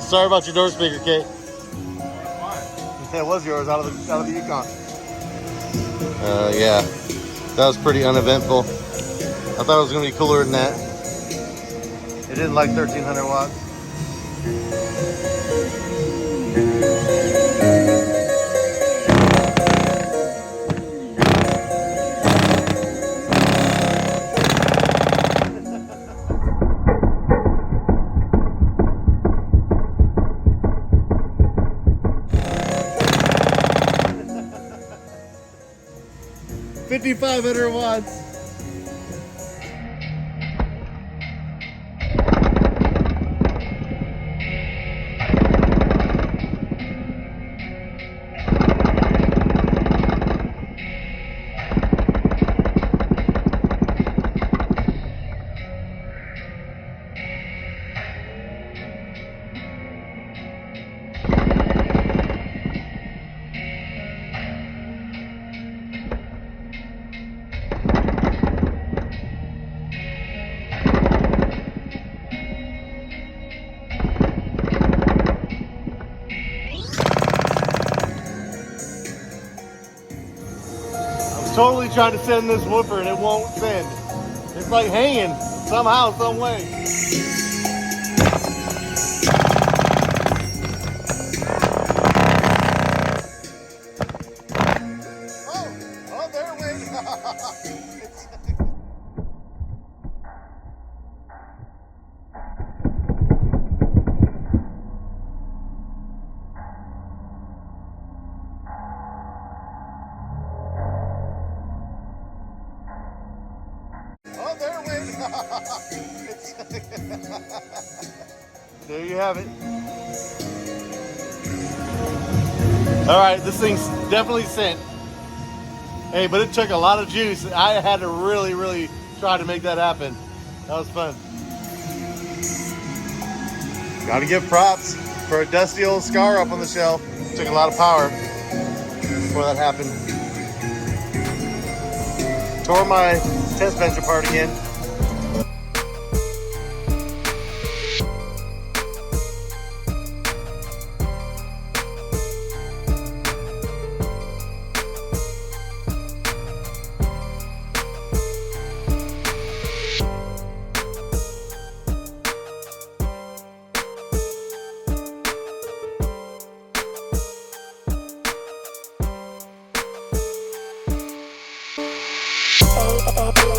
Sorry about your door speaker, Kate. It was yours out of the Yukon. Yeah, that was pretty uneventful. I thought it was gonna be cooler than that. It didn't like 1300 watts. $5,500 watts. Totally trying to send this woofer and it won't send. It's like hanging somehow, some way. Oh, there it went. There you have it. All right, this thing's definitely sent. Hey, but it took a lot of juice. I had to really try to make that happen. That was fun. Gotta give props for a dusty old scar up on the shelf. It took a lot of power before that happened. Tore my test bench apart again. Oh,